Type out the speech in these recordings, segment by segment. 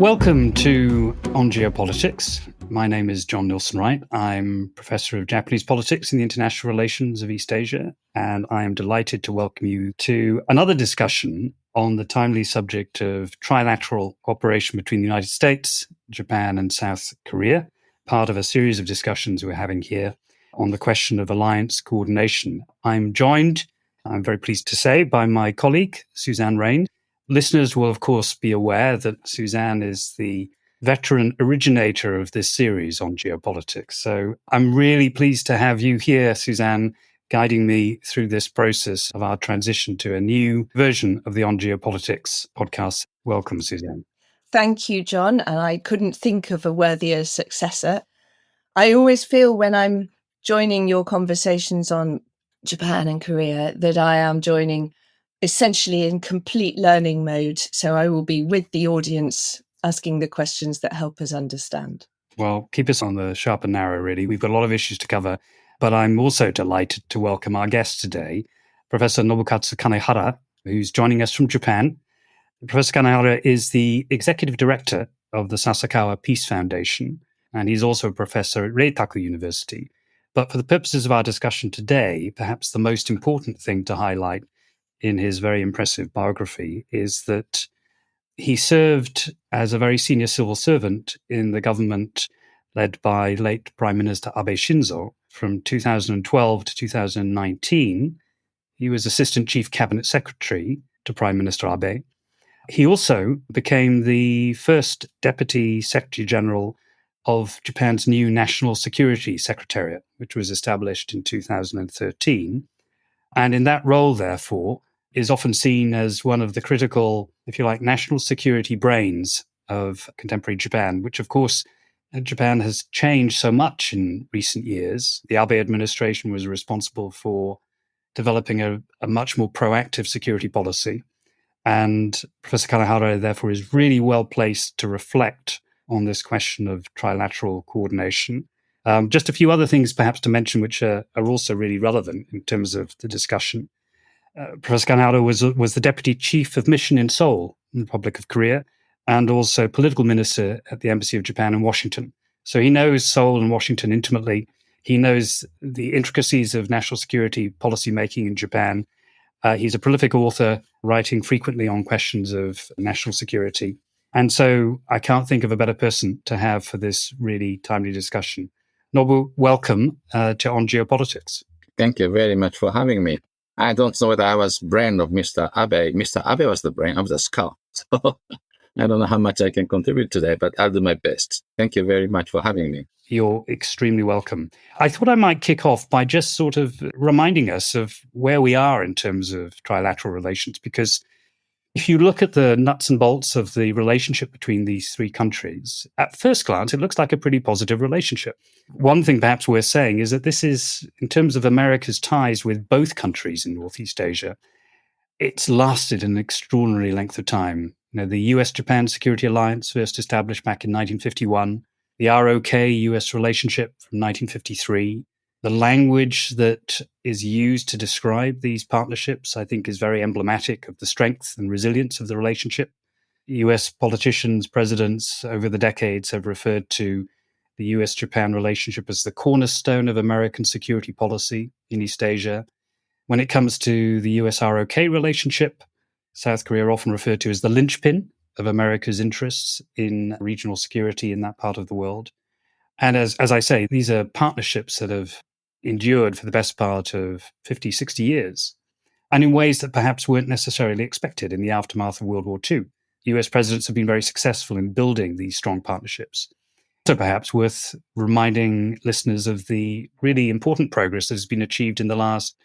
Welcome to On Geopolitics. My name is John Nilsson-Wright. I'm Professor of Japanese Politics in the International Relations of East Asia, and I am delighted to welcome you to another discussion on the timely subject of trilateral cooperation between the United States, Japan, and South Korea, part of a series of discussions we're having here on the question of alliance coordination. I'm joined, I'm very pleased to say, by my colleague, Suzanne Raine. Listeners will, of course, be aware that Suzanne is the veteran originator of this series on geopolitics. So I'm really pleased to have you here, Suzanne, guiding me through this process of our transition to a new version of the On Geopolitics podcast. Welcome, Suzanne. Thank you, John. And I couldn't think of a worthier successor. I always feel when I'm joining your conversations on Japan and Korea that I am joining essentially in complete learning mode. So I will be with the audience asking the questions that help us understand. Well, keep us on the sharp and narrow, really. We've got a lot of issues to cover, but I'm also delighted to welcome our guest today, Professor Nobukatsu Kanehara, who's joining us from Japan. Professor Kanhara is the executive director of the Sasakawa Peace Foundation, and he's also a professor at Reitaku University. But for the purposes of our discussion today, perhaps the most important thing to highlight in his very impressive biography is that he served as a very senior civil servant in the government led by late Prime Minister Abe Shinzo from 2012 to 2019. He was Assistant Chief Cabinet Secretary to Prime Minister Abe. He also became the first Deputy Secretary General of Japan's new National Security Secretariat, which was established in 2013. And in that role, therefore, is often seen as one of the critical, if you like, national security brains of contemporary Japan, which, of course, Japan has changed so much in recent years. The Abe administration was responsible for developing a much more proactive security policy. And Professor Kanehara, therefore, is really well placed to reflect on this question of trilateral coordination. Just a few other things perhaps to mention, which are also really relevant in terms of the discussion. Professor Kanhara was the Deputy Chief of Mission in Seoul, in the Republic of Korea, and also political minister at the Embassy of Japan in Washington. So he knows Seoul and Washington intimately. He knows the intricacies of national security policy making in Japan. He's a prolific author, writing frequently on questions of national security. And so I can't think of a better person to have for this really timely discussion. Nobu, welcome to On Geopolitics. Thank you very much for having me. I don't know whether I was brain of Mr. Abe. Mr. Abe was the brain of the skull. So I don't know how much I can contribute today, but I'll do my best. Thank you very much for having me. You're extremely welcome. I thought I might kick off by just sort of reminding us of where we are in terms of trilateral relations, because if you look at the nuts and bolts of the relationship between these three countries, at first glance, it looks like a pretty positive relationship. One thing perhaps worth saying is that this is, in terms of America's ties with both countries in Northeast Asia, it's lasted an extraordinary length of time. You know, the US-Japan Security Alliance, first established back in 1951, the ROK-US relationship from 1953, the language that is used to describe these partnerships, I think, is very emblematic of the strength and resilience of the relationship. US politicians, presidents over the decades have referred to the US-Japan relationship as the cornerstone of American security policy in East Asia. When it comes to the US-ROK relationship, South Korea often referred to as the linchpin of America's interests in regional security in that part of the world. And as I say, these are partnerships that have endured for the best part of 50, 60 years, and in ways that perhaps weren't necessarily expected in the aftermath of World War II. US presidents have been very successful in building these strong partnerships. So perhaps worth reminding listeners of the really important progress that has been achieved in the last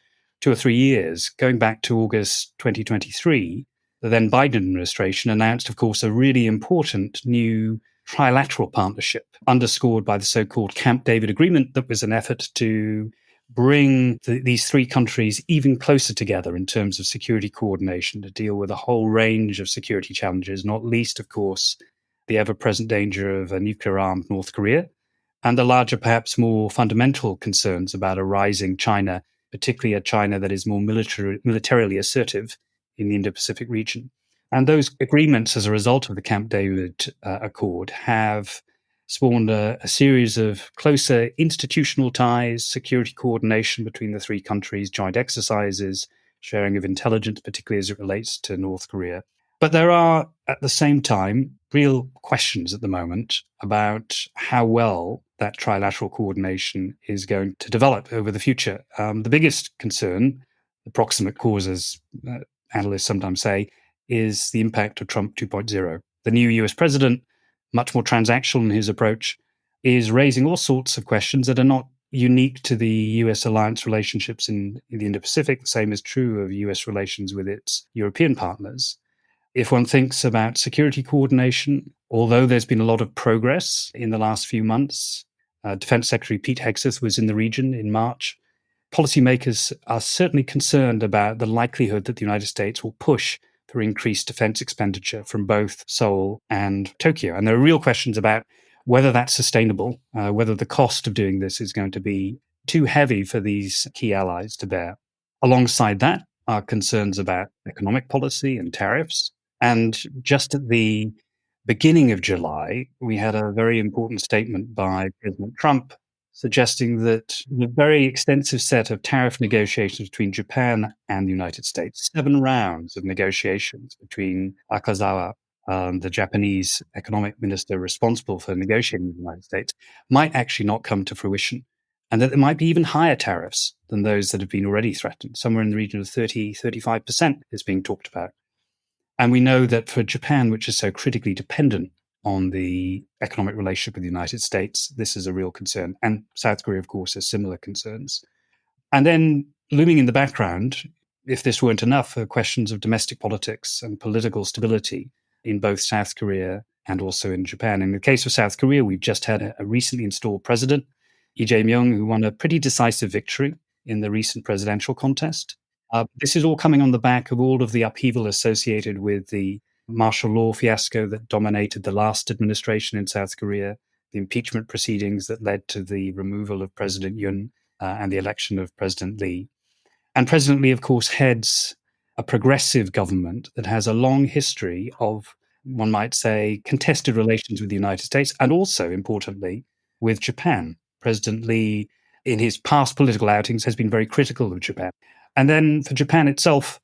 2 or 3 years. Going back to August 2023, the then Biden administration announced, of course, a really important new trilateral partnership underscored by the so-called Camp David Agreement that was an effort to bring these three countries even closer together in terms of security coordination to deal with a whole range of security challenges, not least, of course, the ever-present danger of a nuclear-armed North Korea and the larger, perhaps more fundamental concerns about a rising China, particularly a China that is more militarily assertive in the Indo-Pacific region. And those agreements, as a result of the Camp David Accord, have spawned a series of closer institutional ties, security coordination between the three countries, joint exercises, sharing of intelligence, particularly as it relates to North Korea. But there are, at the same time, real questions at the moment about how well that trilateral coordination is going to develop over the future. The biggest concern, the proximate cause, as analysts sometimes say, is the impact of Trump 2.0. The new US president, much more transactional in his approach, is raising all sorts of questions that are not unique to the US alliance relationships in the Indo-Pacific. The same is true of US relations with its European partners. If one thinks about security coordination, although there's been a lot of progress in the last few months, Defense Secretary Pete Hegseth was in the region in March. Policymakers are certainly concerned about the likelihood that the United States will push for increased defense expenditure from both Seoul and Tokyo. And there are real questions about whether that's sustainable, whether the cost of doing this is going to be too heavy for these key allies to bear. Alongside that are concerns about economic policy and tariffs. And just at the beginning of July, we had a very important statement by President Trump suggesting that the very extensive set of tariff negotiations between Japan and the United States, 7 rounds of negotiations between Akazawa, the Japanese economic minister responsible for negotiating with the United States, might actually not come to fruition. And that there might be even higher tariffs than those that have been already threatened. Somewhere in the region of 35% is being talked about. And we know that for Japan, which is so critically dependent on the economic relationship with the United States, this is a real concern. And South Korea, of course, has similar concerns. And then looming in the background, if this weren't enough, are questions of domestic politics and political stability in both South Korea and also in Japan. In the case of South Korea, we've just had a recently installed president, Lee Jae-myung, who won a pretty decisive victory in the recent presidential contest. This is all coming on the back of all of the upheaval associated with the martial law fiasco that dominated the last administration in South Korea, the impeachment proceedings that led to the removal of President Yoon and the election of President Lee. And President Lee, of course, heads a progressive government that has a long history of, one might say, contested relations with the United States and also, importantly, with Japan. President Lee, in his past political outings, has been very critical of Japan. And then for Japan itself,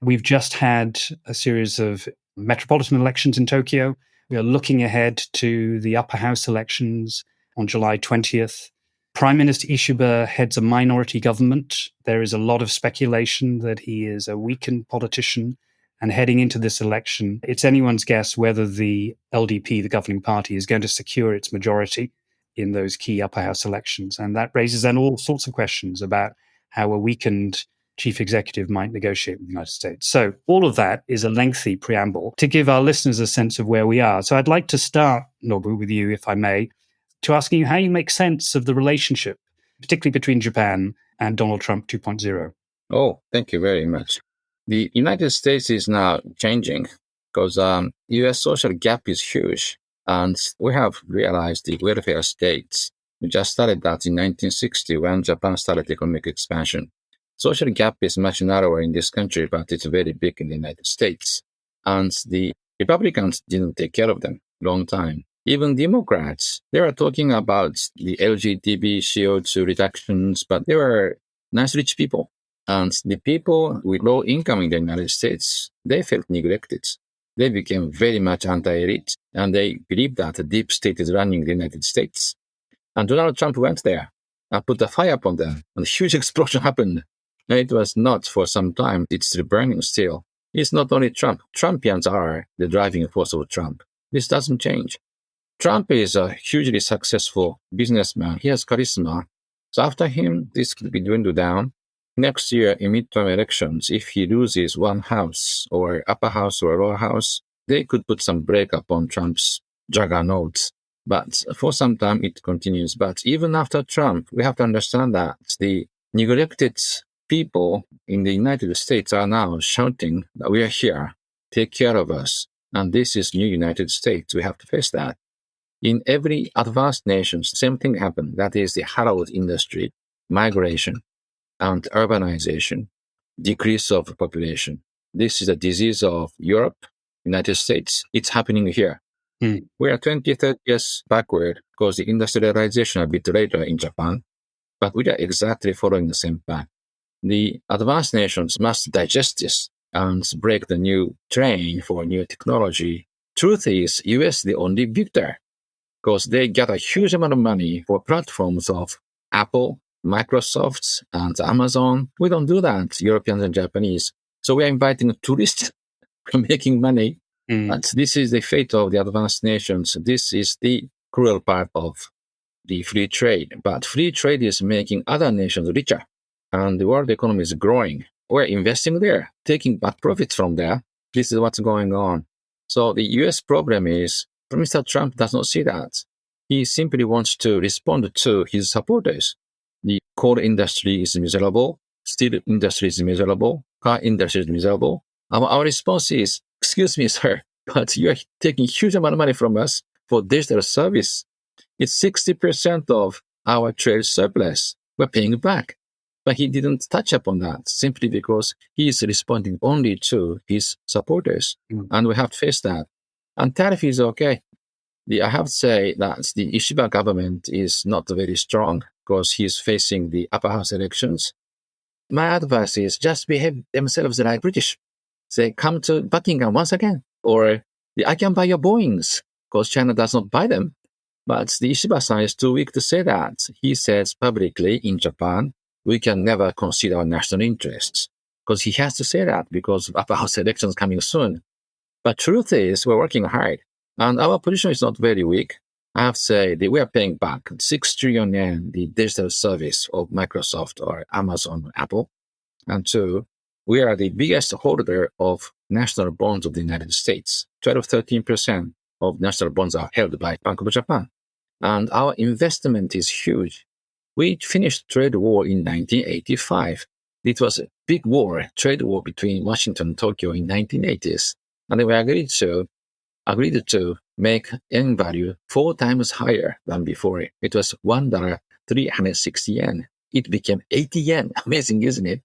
we've just had a series of metropolitan elections in Tokyo. We are looking ahead to the upper house elections on July 20th. Prime Minister Ishiba heads a minority government. There is a lot of speculation that he is a weakened politician. And heading into this election, it's anyone's guess whether the LDP, the governing party, is going to secure its majority in those key upper house elections. And that raises then all sorts of questions about how a weakened chief executive might negotiate with the United States. So all of that is a lengthy preamble to give our listeners a sense of where we are. So I'd like to start, Nobu, with you, if I may, to asking you how you make sense of the relationship, particularly between Japan and Donald Trump 2.0. Oh, thank you very much. The United States is now changing because U.S. social gap is huge. And we have realized the welfare states. We just started that in 1960 when Japan started economic expansion. Social gap is much narrower in this country, but it's very big in the United States. And the Republicans didn't take care of them long time. Even Democrats, they were talking about the LGTB CO2 reductions, but they were nice rich people. And the people with low income in the United States, they felt neglected. They became very much anti-elite, and they believed that the deep state is running the United States. And Donald Trump went there and put a fire upon them, and a huge explosion happened. And it was not for some time. It's still burning still. It's not only Trump. Trumpians are the driving force of Trump. This doesn't change. Trump is a hugely successful businessman. He has charisma. So after him, this could be dwindled down. Next year in midterm elections, if he loses one house or upper house or lower house, they could put some brake upon Trump's juggernaut. But for some time, it continues. But even after Trump, we have to understand that the neglected people in the United States are now shouting that we are here, take care of us. And this is new United States. We have to face that. In every advanced nation, same thing happened. That is the hallowed industry, migration and urbanization, decrease of population. This is a disease of Europe, United States. It's happening here. Mm. We are 20, 30 years backward because the industrialization a bit later in Japan, but we are exactly following the same path. The advanced nations must digest this and break the new train for new technology. Truth is, US the only victor because they get a huge amount of money for platforms of Apple, Microsoft, and Amazon. We don't do that, Europeans and Japanese. So we are inviting tourists from making money. But this is the fate of the advanced nations. This is the cruel part of the free trade. But free trade is making other nations richer. And the world economy is growing. We're investing there, taking back profits from there. This is what's going on. So the US problem is Mr. Trump does not see that. He simply wants to respond to his supporters. The coal industry is miserable. Steel industry is miserable. Car industry is miserable. Our response is, excuse me, sir, but you are taking huge amount of money from us for digital service. It's 60% of our trade surplus. We're paying back. But he didn't touch upon that simply because he is responding only to his supporters. And we have to face that. And tariff is okay. I have to say that the Ishiba government is not very strong because he's facing the upper house elections. My advice is just behave themselves like British. Say, come to Buckingham once again. Or I can buy your Boeings because China does not buy them. But the Ishiba-san is too weak to say that. He says publicly in Japan, we can never consider our national interests. Because he has to say that because of upper house elections coming soon. But truth is, we're working hard. And our position is not very weak. I have to say that we are paying back 6 trillion yen, the digital service of Microsoft or Amazon or Apple. And two, we are the biggest holder of national bonds of the United States. 12-13% of national bonds are held by Bank of Japan. And our investment is huge. We finished trade war in 1985. It was a big war, trade war between Washington and Tokyo in 1980s. And we agreed to make yen value 4 times higher than before. It was $1.360 yen. It became 80 yen. Amazing, isn't it?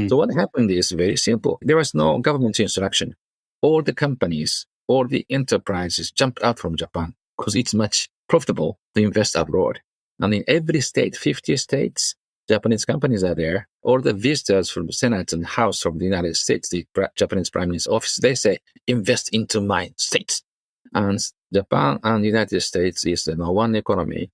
So what happened is very simple. There was no government instruction. All the companies, all the enterprises jumped out from Japan because it's much profitable to invest abroad. And in every state, 50 states, Japanese companies are there. All the visitors from the Senate and House from the United States, the Japanese Prime Minister's office, they say, invest into my state. And Japan and the United States is the number one economy.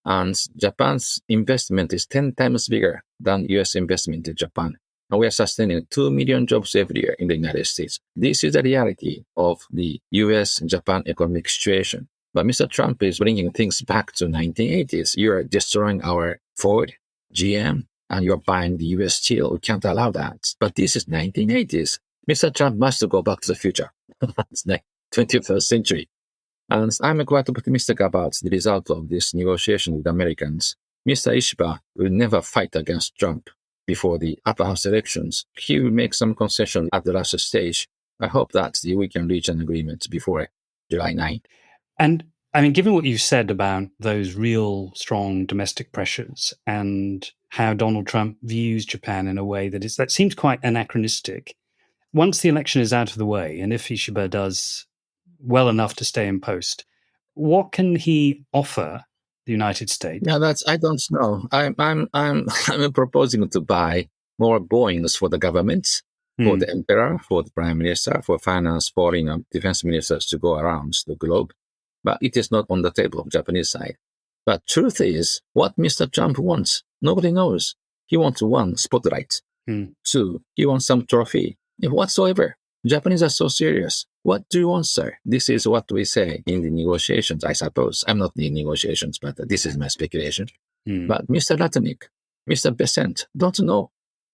And Japan's investment is 10 times bigger than US investment in Japan. And we are sustaining 2 million jobs every year in the United States. This is the reality of the US-Japan economic situation. But Mr. Trump is bringing things back to 1980s. You are destroying our Ford, GM, and you're buying the US steel. We can't allow that. But this is 1980s. Mr. Trump must go back to the future. It's like 21st century. And I'm quite optimistic about the result of this negotiation with Americans. Mr. Ishiba will never fight against Trump before the upper house elections. He will make some concession at the last stage. I hope that we can reach an agreement before July 9th. And I mean, given what you said about those real strong domestic pressures and how Donald Trump views Japan in a way that seems quite anachronistic. Once the election is out of the way, and if Ishiba does well enough to stay in post, what can he offer the United States? Yeah, I don't know. I'm proposing to buy more Boeings for the government, for the emperor, for the prime minister, for finance, foreign, defense ministers to go around the globe. But it is not on the table of the Japanese side. But truth is, what Mr. Trump wants, nobody knows. He wants one spotlight. 2, he wants some trophy. Whatsoever. Japanese are so serious. What do you want, sir? This is what we say in the negotiations, I suppose. I'm not in the negotiations, but this is my speculation. But Mr. Latanik, Mr. Besant, don't know.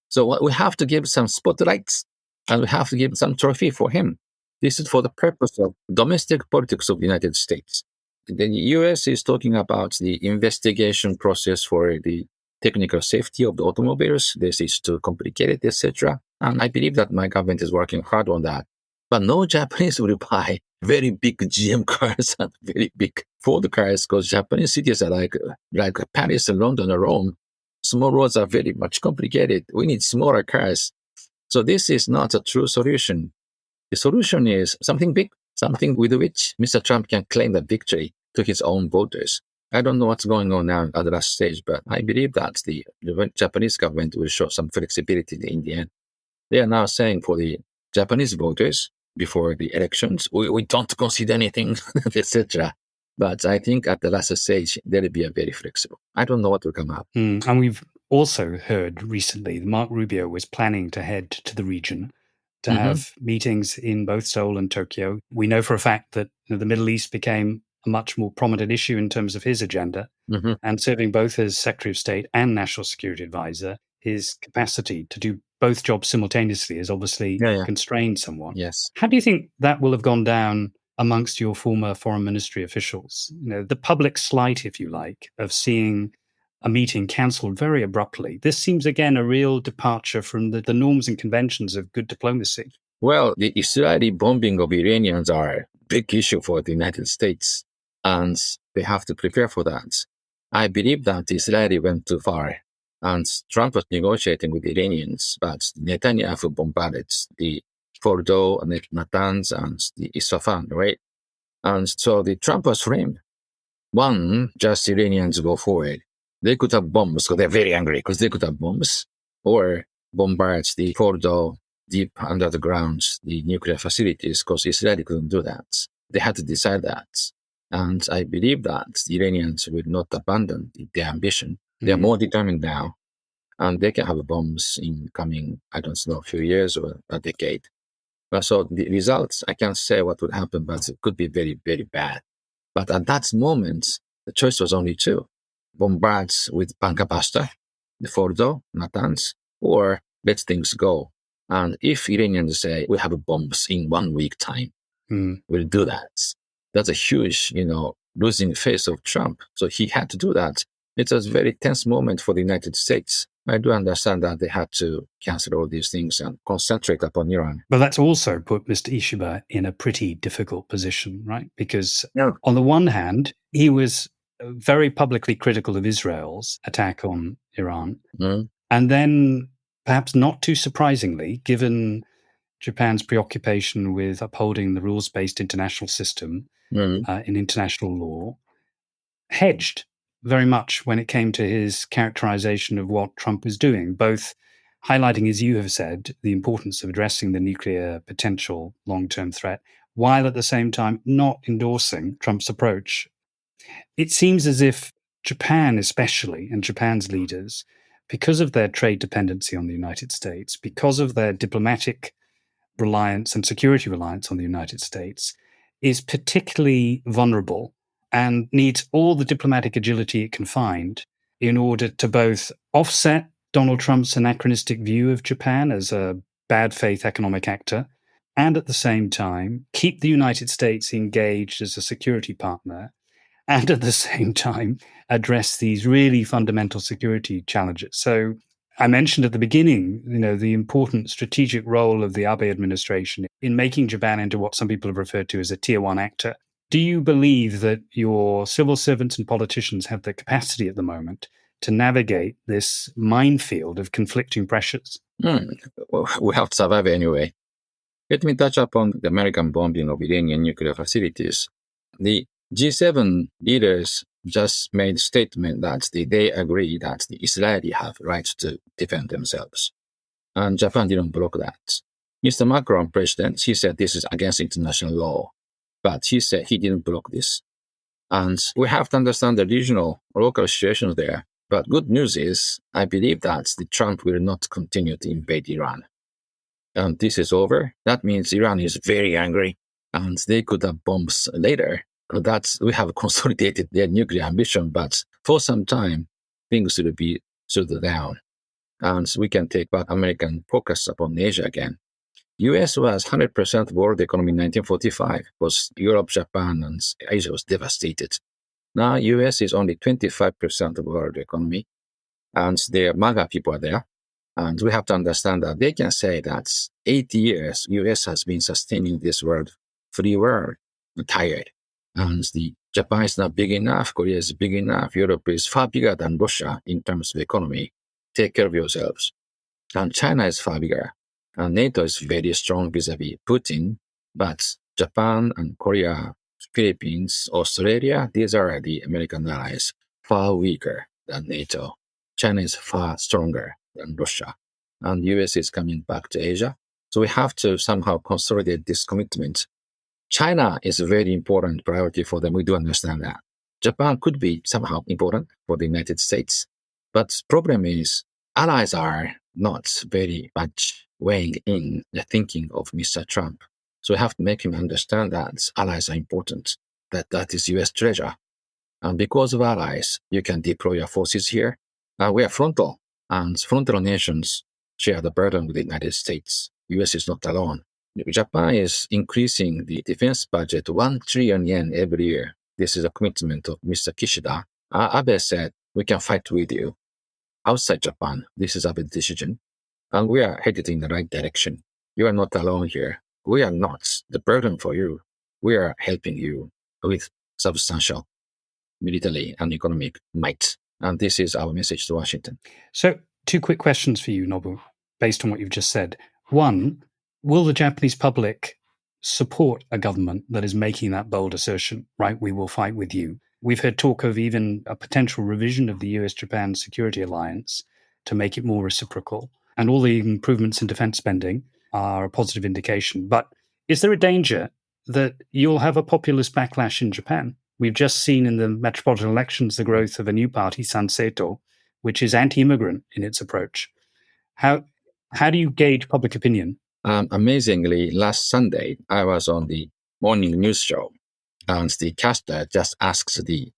So we have to give some spotlights and we have to give some trophy for him. This is for the purpose of domestic politics of the United States. The U.S. is talking about the investigation process for the technical safety of the automobiles. This is too complicated, etc. And I believe that my government is working hard on that. But no Japanese will buy very big GM cars and very big Ford cars because Japanese cities are like Paris and London or Rome. Small roads are very much complicated. We need smaller cars. So this is not a true solution. The solution is something big, something with which Mr. Trump can claim the victory to his own voters. I don't know what's going on now at the last stage, but I believe that the Japanese government will show some flexibility in the end. They are now saying for the Japanese voters before the elections, we don't consider anything, etc. But I think at the last stage, they'll be very flexible. I don't know what will come up. And we've also heard recently that Mark Rubio was planning to head to the region to have meetings in both Seoul and Tokyo. We know for a fact that the Middle East became a much more prominent issue in terms of his agenda, and serving both as Secretary of State and National Security Advisor, his capacity to do both jobs simultaneously is obviously constrained somewhat. Yes. How do you think that will have gone down amongst your former foreign ministry officials? The public slight, if you like, of seeing a meeting cancelled very abruptly. This seems, again, a real departure from the norms and conventions of good diplomacy. Well, the Israeli bombing of Iranians are a big issue for the United States, and they have to prepare for that. I believe that Israel went too far, and Trump was negotiating with the Iranians, but Netanyahu bombarded the Fordo, Natanz, and the Isfahan, right? And so the Trump was framed. One, just Iranians go forward. They could have bombs, because they're very angry, because they could have bombs, or bombard the Fordo deep under the ground, the nuclear facilities, because Israel couldn't do that. They had to decide that. And I believe that the Iranians will not abandon their ambition. They are more determined now, and they can have bombs in coming, I don't know, a few years or a decade. But so the results, I can't say what would happen, but it could be very, very bad. But at that moment, the choice was only two: bombards with bunker buster, the Fordo, Natanz, or let things go. And if Iranians say, we have bombs in 1 week time, we'll do that. That's a huge, losing face of Trump. So he had to do that. It was a very tense moment for the United States. I do understand that they had to cancel all these things and concentrate upon Iran. But that's also put Mr. Ishiba in a pretty difficult position, right? Because on the one hand, he was very publicly critical of Israel's attack on Iran. And then, perhaps not too surprisingly, given Japan's preoccupation with upholding the rules-based international system in international law, hedged very much when it came to his characterization of what Trump was doing, both highlighting, as you have said, the importance of addressing the nuclear potential long-term threat, while at the same time not endorsing Trump's approach. It seems as if Japan especially, and Japan's leaders, because of their trade dependency on the United States, because of their diplomatic reliance and security reliance on the United States, is particularly vulnerable and needs all the diplomatic agility it can find in order to both offset Donald Trump's anachronistic view of Japan as a bad faith economic actor, and at the same time keep the United States engaged as a security partner, and at the same time address these really fundamental security challenges. So I mentioned at the beginning, the important strategic role of the Abe administration in making Japan into what some people have referred to as a tier one actor. Do you believe that your civil servants and politicians have the capacity at the moment to navigate this minefield of conflicting pressures? Well, we have to survive anyway. Let me touch upon the American bombing of Iranian nuclear facilities. The G7 leaders just made a statement that they agree that the Israelis have rights to defend themselves. And Japan didn't block that. Mr. Macron, president, he said this is against international law. But he said he didn't block this. And we have to understand the regional or local situations there. But good news is, I believe that the Trump will not continue to invade Iran. And this is over. That means Iran is very angry. And they could have bombs later. We have consolidated their nuclear ambition, but for some time, things will be settled down. And we can take back American focus upon Asia again. US was 100% world economy in 1945, because Europe, Japan, and Asia was devastated. Now, US is only 25% of world economy, and the MAGA people are there. And we have to understand that they can say that 80 years, US has been sustaining this free world, tired. And Japan is not big enough, Korea is big enough, Europe is far bigger than Russia in terms of economy. Take care of yourselves. And China is far bigger. NATO is very strong vis-a-vis Putin, but Japan and Korea, Philippines, Australia, these are the American allies, far weaker than NATO. China is far stronger than Russia, and US is coming back to Asia. So we have to somehow consolidate this commitment. China is a very important priority for them. We do understand that. Japan could be somehow important for the United States. But problem is, allies are not very much weighing in the thinking of Mr. Trump. So we have to make him understand that allies are important, that is US treasure. And because of allies, you can deploy your forces here. We are frontal, and frontal nations share the burden with the United States. US is not alone. Japan is increasing the defense budget 1 trillion yen every year. This is a commitment of Mr. Kishida. Abe said, we can fight with you. Outside Japan, this is Abe's decision. And we are headed in the right direction. You are not alone here. We are not the burden for you. We are helping you with substantial military and economic might. And this is our message to Washington. So, 2 quick questions for you, Nobu, based on what you've just said. One, will the Japanese public support a government that is making that bold assertion, right? We will fight with you. We've heard talk of even a potential revision of the US-Japan security alliance to make it more reciprocal. And all the improvements in defense spending are a positive indication. But is there a danger that you'll have a populist backlash in Japan? We've just seen in the metropolitan elections the growth of a new party, Sanseito, which is anti-immigrant in its approach. How do you gauge public opinion? Amazingly, last Sunday, I was on the morning news show, and the caster just asks the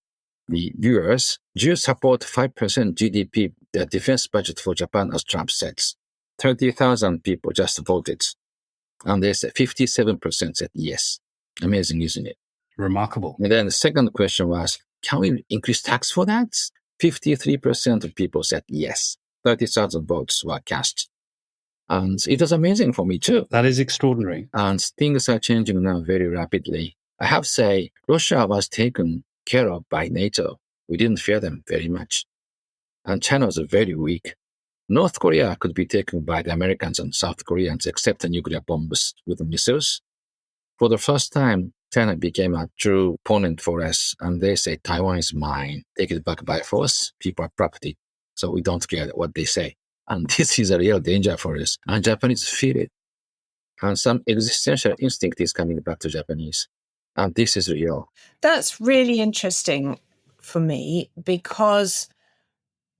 viewers, do you support 5% GDP, the defense budget for Japan, as Trump says? 30,000 people just voted, and they said 57% said yes. Amazing, isn't it? Remarkable. And then the second question was, can we increase tax for that? 53% of people said yes. 30,000 votes were cast. And it was amazing for me too. That is extraordinary. And things are changing now very rapidly. I have to say, Russia was taken care of by NATO. We didn't fear them very much. And China was very weak. North Korea could be taken by the Americans and South Koreans, except the nuclear bombs with the missiles. For the first time, China became a true opponent for us, and they say Taiwan is mine. Take it back by force. People are property. So we don't care what they say. And this is a real danger for us. And Japanese feel it. And some existential instinct is coming back to Japanese. And this is real. That's really interesting for me, because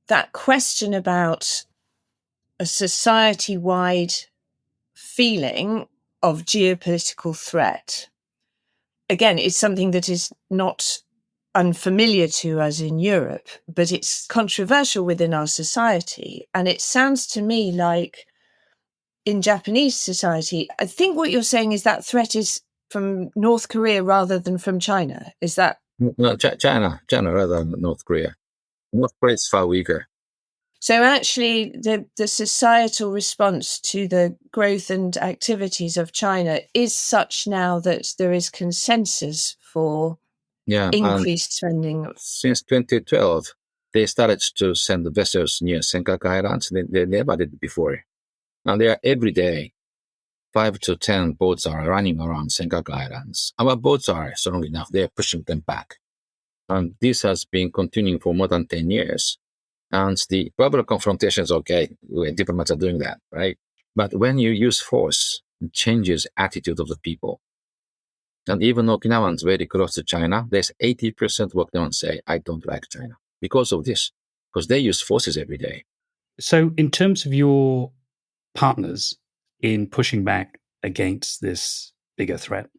that question about a society-wide feeling of geopolitical threat, again, it's something that is not unfamiliar to us in Europe, but it's controversial within our society. And it sounds to me like in Japanese society, I think what you're saying is that threat is from North Korea rather than from China. Is that? No, China rather than North Korea. North Korea is far weaker. So actually, the societal response to the growth and activities of China is such now that there is consensus for increased spending. Since 2012, they started to send the vessels near Senkaku Islands. They never did before. And they are every day, 5 to 10 boats are running around Senkaku Islands. Our boats are strong enough. They're pushing them back. And this has been continuing for more than 10 years. And the verbal confrontation is okay. Diplomats are doing that, right? But when you use force, it changes attitude of the people. And even Okinawans very close to China, there's 80% of Okinawans say, I don't like China because of this, because they use forces every day. So in terms of your partners in pushing back against this bigger threat,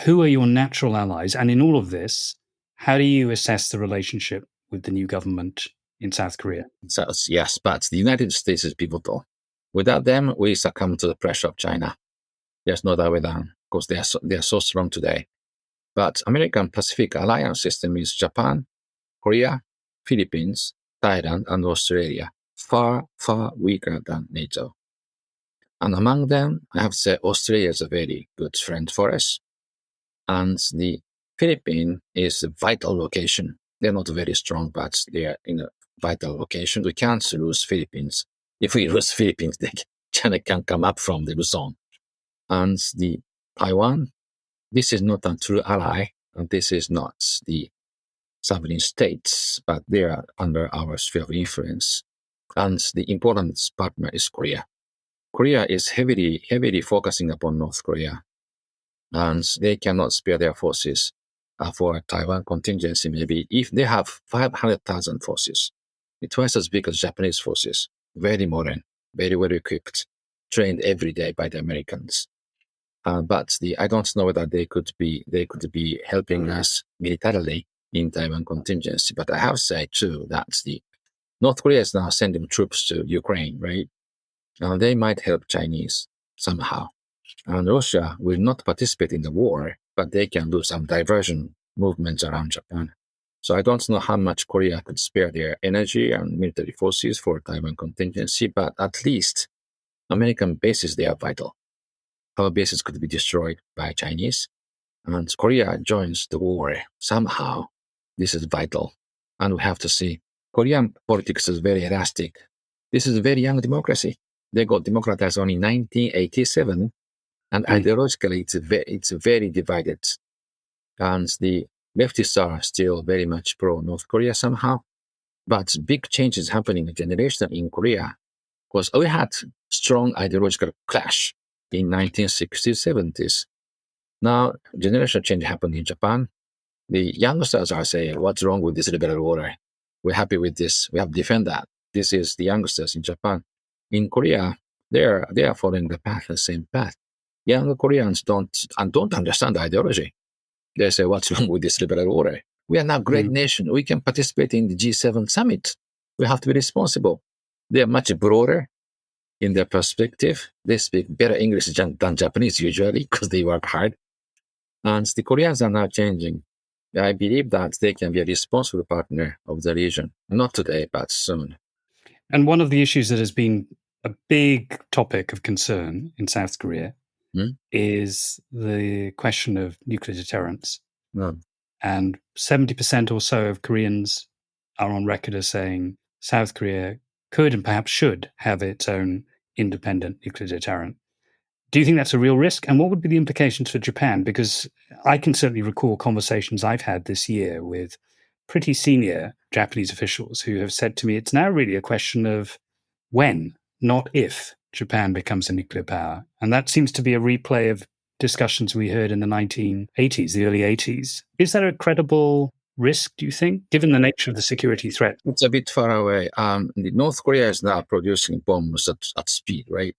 who are your natural allies? And in all of this, how do you assess the relationship with the new government in South Korea? So, yes, but the United States is pivotal. Without them, we succumb to the pressure of China. There's no other way down, because they are so strong today. But American Pacific Alliance system is Japan, Korea, Philippines, Thailand, and Australia. Far, far weaker than NATO. And among them, I have to say Australia is a very good friend for us. And the Philippines is a vital location. They're not very strong, but they are in a vital location. We can't lose Philippines. If we lose Philippines, China can come up from the Luzon. And the Taiwan, this is not a true ally, and this is not the sovereign states, but they are under our sphere of influence. And the important partner is Korea. Korea is heavily focusing upon North Korea, and they cannot spare their forces for Taiwan contingency. Maybe if they have 500,000 forces, twice as big as Japanese forces, very modern, very well equipped, trained every day by the Americans. But I don't know whether they could be helping us militarily in Taiwan contingency. But I have said too that the North Korea is now sending troops to Ukraine, right? They might help Chinese somehow. And Russia will not participate in the war, but they can do some diversion movements around Japan. So I don't know how much Korea could spare their energy and military forces for Taiwan contingency, but at least American bases, they are vital. Our bases could be destroyed by Chinese, and Korea joins the war somehow. This is vital, and we have to see. Korean politics is very elastic. This is a very young democracy. They got democratized only in 1987, and ideologically it's very divided. And the leftists are still very much pro-North Korea somehow. But big changes happening generation in Korea, because we had strong ideological clash in 1960s, 70s. Now, generation change happened in Japan. The youngsters are saying, what's wrong with this liberal order? We're happy with this. We have to defend that. This is the youngsters in Japan. In Korea, they are following the same path. Young Koreans don't understand the ideology. They say, what's wrong with this liberal order? We are now a great nation. We can participate in the G7 summit. We have to be responsible. They are much broader in their perspective. They speak better English than Japanese usually because they work hard. And the Koreans are now changing. I believe that they can be a responsible partner of the region. Not today, but soon. And one of the issues that has been a big topic of concern in South Korea is the question of nuclear deterrence. And 70% or so of Koreans are on record as saying South Korea could and perhaps should have its own independent nuclear deterrent. Do you think that's a real risk? And what would be the implications for Japan? Because I can certainly recall conversations I've had this year with pretty senior Japanese officials who have said to me, it's now really a question of when, not if, Japan becomes a nuclear power. And that seems to be a replay of discussions we heard in the 1980s, the early 80s. Is that a credible risk, do you think, given the nature of the security threat? It's a bit far away. North Korea is now producing bombs at speed, right?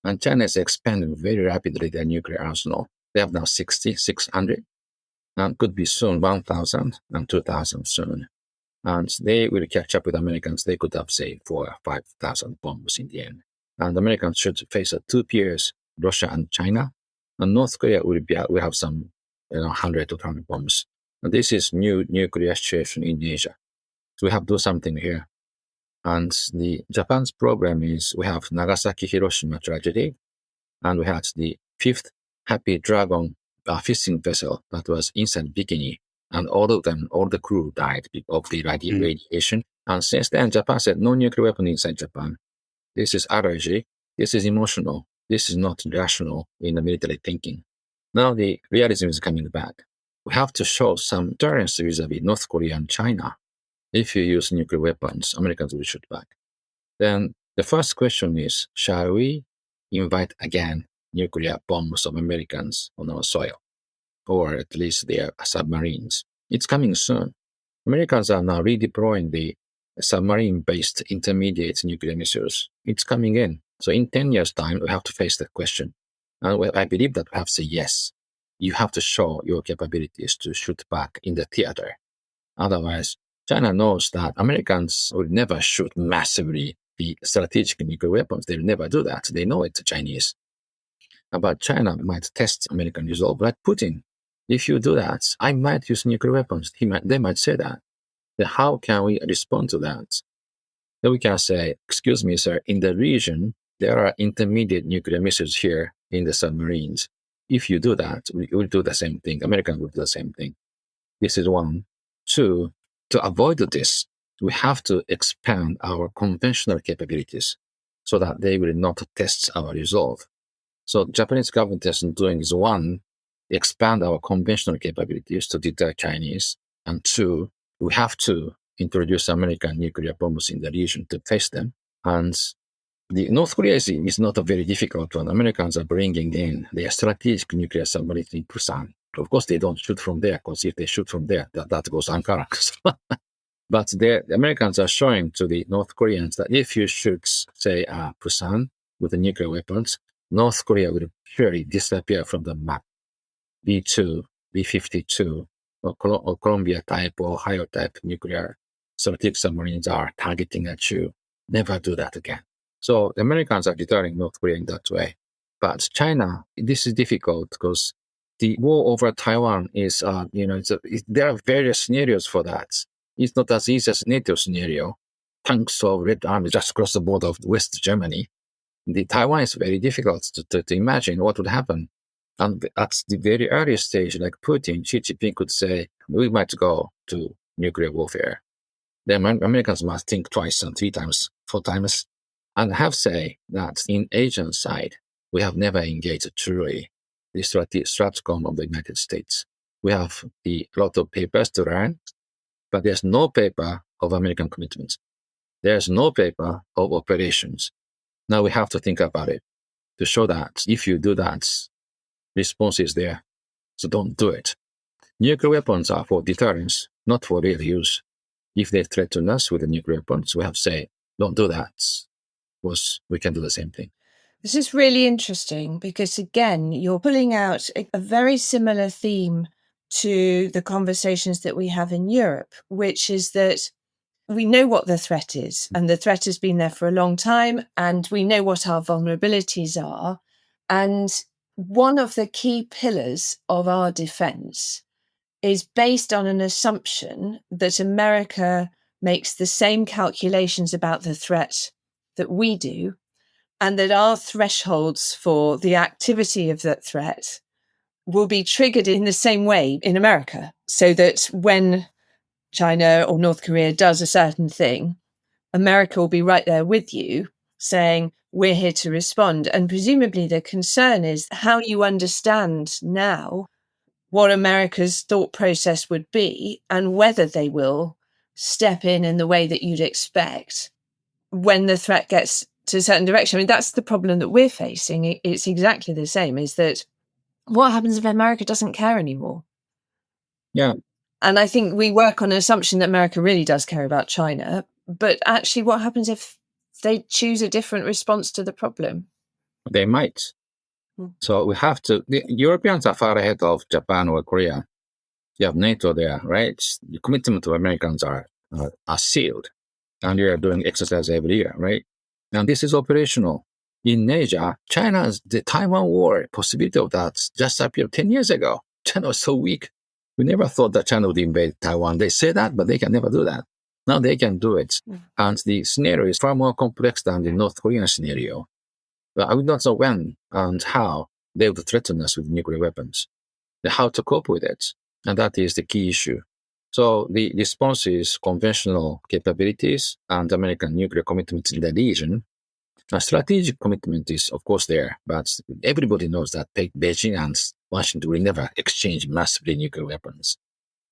And China is expanding very rapidly their nuclear arsenal. They have now 600, and could be soon 1,000 and 2,000 soon. And they will catch up with Americans. They could have, say, 4,000 or 5,000 bombs in the end. And Americans should face two peers, Russia and China. And North Korea will have some 100 to 200 bombs. And this is new nuclear situation in Asia. So we have to do something here. And the Japan's problem is we have Nagasaki Hiroshima tragedy, and we had the fifth Happy Dragon fishing vessel that was inside Bikini, and all of them, all the crew died of the radiation. And since then, Japan said no nuclear weapon inside Japan. This is allergy. This is emotional. This is not rational in the military thinking. Now the realism is coming back. We have to show some deterrence vis-a-vis North Korea and China. If you use nuclear weapons, Americans will shoot back. Then the first question is, shall we invite again nuclear bombs of Americans on our soil? Or at least their submarines. It's coming soon. Americans are now redeploying the submarine-based intermediate nuclear missiles. It's coming in. So in 10 years' time, we have to face that question. And I believe that we have to say yes. You have to show your capabilities to shoot back in the theater. Otherwise, China knows that Americans will never shoot massively the strategic nuclear weapons. They'll never do that. They know it's Chinese. But China might test American resolve, like Putin. If you do that, I might use nuclear weapons. They might say that. Then how can we respond to that? Then we can say, excuse me, sir, in the region, there are intermediate nuclear missiles here in the submarines. If you do that, we will do the same thing. Americans will do the same thing. This is one. Two, to avoid this, we have to expand our conventional capabilities. so that they will not test our resolve. So Japanese government is doing is one, expand our conventional capabilities to deter Chinese, and two, we have to introduce American nuclear bombs in the region to face them. And the North Korea is not a very difficult one. Americans are bringing in their strategic nuclear submarines in Busan. Of course, they don't shoot from there, because if they shoot from there, that goes Ankara. But the Americans are showing to the North Koreans that if you shoot, say, Busan with the nuclear weapons, North Korea will surely disappear from the map. B-2, B-52, or Columbia type or Ohio type nuclear strategic submarines are targeting at you. Never do that again. So the Americans are deterring North Korea in that way. But China, this is difficult because the war over Taiwan is, there are various scenarios for that. It's not as easy as NATO scenario. Tanks of Red Army just cross the border of West Germany. The Taiwan is very difficult to imagine what would happen. And at the very early stage, like Putin, Xi Jinping could say, we might go to nuclear warfare. The Americans must think twice and 3 times, 4 times. And I have to say that in Asian side, we have never engaged truly the stratcom of the United States. We have a lot of papers to learn, but there's no paper of American commitments. There's no paper of operations. Now we have to think about it to show that if you do that, response is there. So don't do it. Nuclear weapons are for deterrence, not for real use. If they threaten us with the nuclear weapons, we have to say, don't do that, because we can do the same thing. This is really interesting because, again, you're pulling out a very similar theme to the conversations that we have in Europe, which is that we know what the threat is, and the threat has been there for a long time, and we know what our vulnerabilities are. And one of the key pillars of our defense is based on an assumption that America makes the same calculations about the threat that we do, and that our thresholds for the activity of that threat will be triggered in the same way in America, so that when China or North Korea does a certain thing, America will be right there with you saying, we're here to respond. And presumably the concern is how you understand now what America's thought process would be and whether they will step in the way that you'd expect when the threat gets to a certain direction. I mean, that's the problem that we're facing. It's exactly the same, is that what happens if America doesn't care anymore? Yeah. And I think we work on an assumption that America really does care about China, but actually what happens if they choose a different response to the problem? They might. So we have to, the Europeans are far ahead of Japan or Korea. You have NATO there, right? The commitment to Americans are sealed. And we are doing exercise every year, right? And this is operational. In Asia, the Taiwan War, possibility of that just appeared 10 years ago. China was so weak. We never thought that China would invade Taiwan. They say that, but they can never do that. Now they can do it. And the scenario is far more complex than the North Korean scenario. But I would not know when and how they would threaten us with nuclear weapons. How to cope with it. And that is the key issue. So the response is conventional capabilities and American nuclear commitments in the region. A strategic commitment is, of course, there, but everybody knows that Beijing and Washington will never exchange massively nuclear weapons.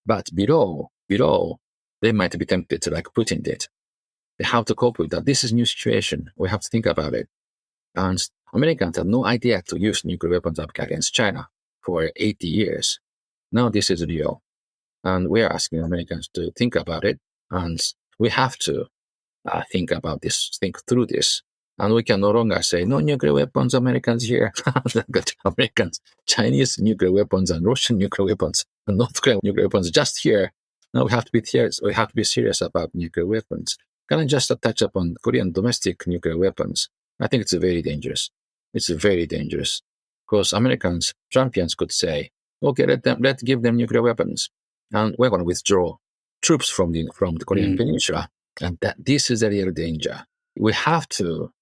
But below, they might be tempted like Putin did. How to cope with that? This is a new situation. We have to think about it. And Americans have no idea to use nuclear weapons against China for 80 years. Now this is real. And we are asking Americans to think about it. And we have to think about this, think through this. And we can no longer say, no nuclear weapons, Americans here. Americans, Chinese nuclear weapons and Russian nuclear weapons and North Korean nuclear weapons just here. Now we have to be serious. We have to be serious about nuclear weapons. Can I just touch upon Korean domestic nuclear weapons? I think it's very dangerous. It's very dangerous because Americans, champions could say, okay, let's give them nuclear weapons. And we're going to withdraw troops from the Korean Peninsula. And this is a real danger. We have to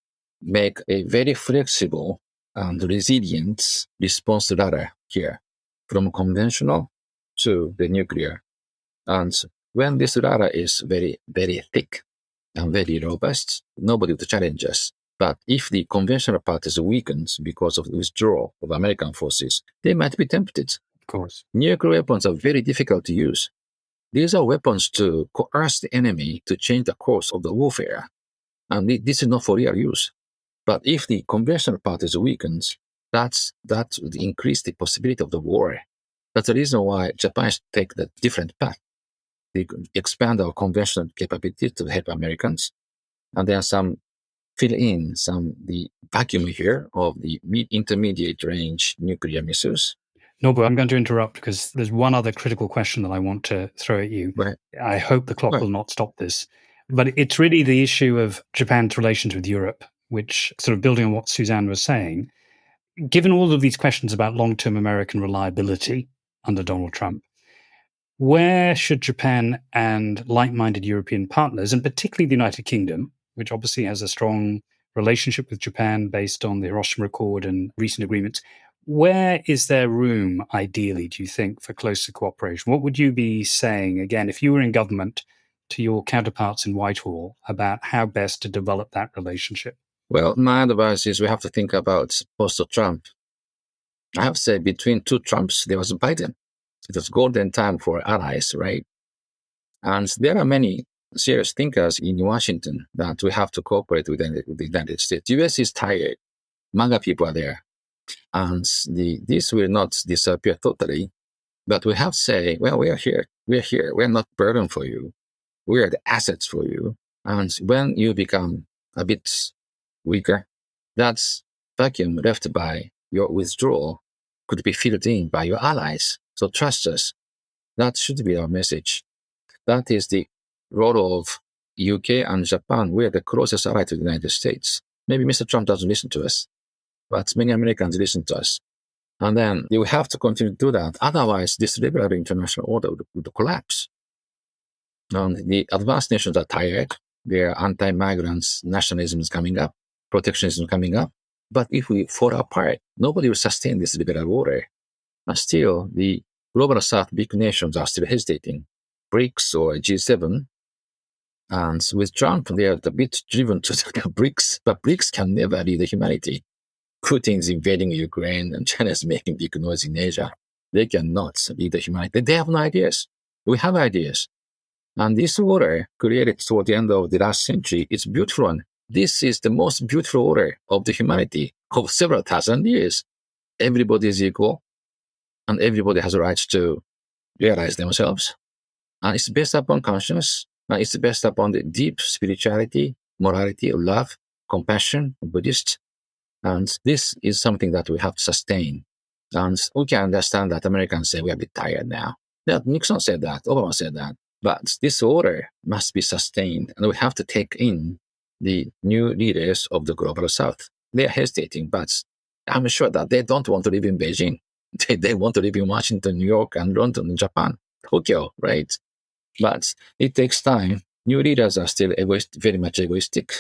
make a very flexible and resilient response ladder here, from conventional to the nuclear. And when this ladder is very, very thick and very robust, nobody will challenge us. But if the conventional parties weakens because of the withdrawal of American forces, they might be tempted. Of course. Nuclear weapons are very difficult to use. These are weapons to coerce the enemy to change the course of the warfare. And this is not for real use. But if the conventional parties weakens, that would increase the possibility of the war. That's the reason why Japan take the different path. They expand our conventional capability to help Americans. And there are some fill in the vacuum here of the intermediate range nuclear missiles. Nobu, I'm going to interrupt because there's one other critical question that I want to throw at you. Right. I hope the clock Right. will not stop this. But it's really the issue of Japan's relations with Europe, which, sort of building on what Suzanne was saying, given all of these questions about long-term American reliability under Donald Trump, where should Japan and like-minded European partners, and particularly the United Kingdom, which obviously has a strong relationship with Japan based on the Hiroshima Accord and recent agreements, where is there room, ideally, do you think, for closer cooperation? What would you be saying, again, if you were in government, to your counterparts in Whitehall about how best to develop that relationship? Well, my advice is we have to think about post-Trump. I have said between two Trumps, there was Biden. It was golden time for allies, right? And there are many serious thinkers in Washington that we have to cooperate with the United States. The US is tired. MAGA people are there. And this will not disappear totally. But we have to say, well, we are here. We are here. We are not burden for you. We are the assets for you. And when you become a bit weaker, that vacuum left by your withdrawal could be filled in by your allies. So trust us. That should be our message. That is the role of UK and Japan. We are the closest ally to the United States. Maybe Mr. Trump doesn't listen to us, but many Americans listen to us. And then you have to continue to do that. Otherwise, this liberal international order would collapse. And the advanced nations are tired. Their anti-migrants nationalism is coming up, protectionism is coming up. But if we fall apart, nobody will sustain this liberal order. And still, the global South big nations are still hesitating. BRICS or G7. And with Trump, they are a bit driven to the BRICS, but BRICS can never lead humanity. Putin is invading Ukraine and China is making big noise in Asia. They cannot lead humanity. They have no ideas. We have ideas. And this order created toward the end of the last century, it's a beautiful one. This is the most beautiful order of the humanity of several thousand years. Everybody is equal and everybody has a right to realize themselves. And it's based upon consciousness. And it's based upon the deep spirituality, morality, love, compassion, Buddhist. And this is something that we have to sustain. And we can understand that Americans say we are a bit tired now. Nixon said that, Obama said that. But this order must be sustained, and we have to take in the new leaders of the global South. They are hesitating, but I'm sure that they don't want to live in Beijing. They want to live in Washington, New York, and London, Japan, Tokyo, right? But it takes time. New leaders are still very much egoistic,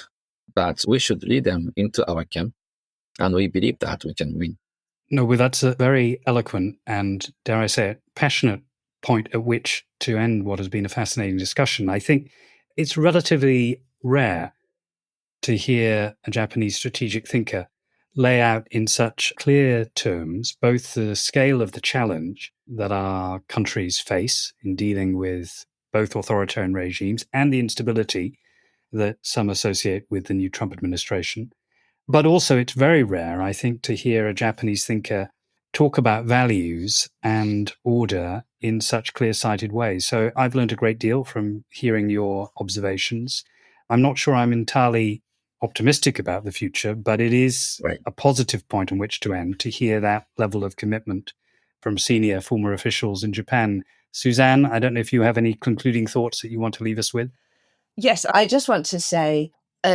but we should lead them into our camp, and we believe that we can win. No, well, that's a very eloquent and, dare I say it, passionate point at which to end what has been a fascinating discussion. I think it's relatively rare to hear a Japanese strategic thinker lay out in such clear terms both the scale of the challenge that our countries face in dealing with both authoritarian regimes and the instability that some associate with the new Trump administration. But also, it's very rare, I think, to hear a Japanese thinker talk about values and order in such clear-sighted ways. So I've learned a great deal from hearing your observations. I'm not sure I'm entirely optimistic about the future, but it is Right. a positive point on which to end, to hear that level of commitment from senior former officials in Japan. Suzanne, I don't know if you have any concluding thoughts that you want to leave us with. Yes, I just want to say,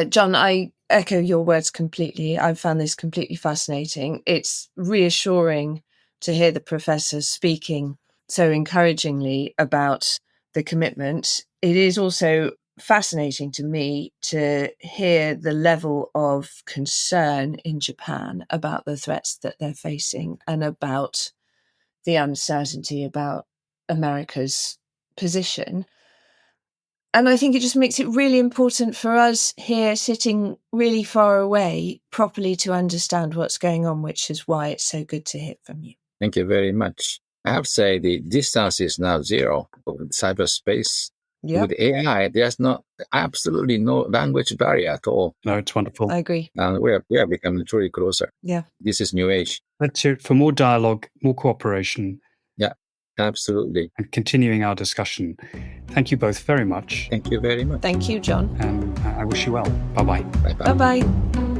John, I echo your words completely. I've found this completely fascinating. It's reassuring to hear the professor speaking so encouragingly about the commitment. It is also fascinating to me to hear the level of concern in Japan about the threats that they're facing and about the uncertainty about America's position. And I think it just makes it really important for us here sitting really far away properly to understand what's going on, which is why it's so good to hear from you. Thank you very much. I have to say the distance is now zero over cyberspace. Yep. With AI, there's absolutely no language barrier at all. No, it's wonderful. I agree. And we are becoming truly closer. Yeah. This is new age. Let's hear it for more dialogue, more cooperation. Yeah, absolutely. And continuing our discussion. Thank you both very much. Thank you very much. Thank you, John. And I wish you well. Bye-bye. Bye-bye. Bye-bye.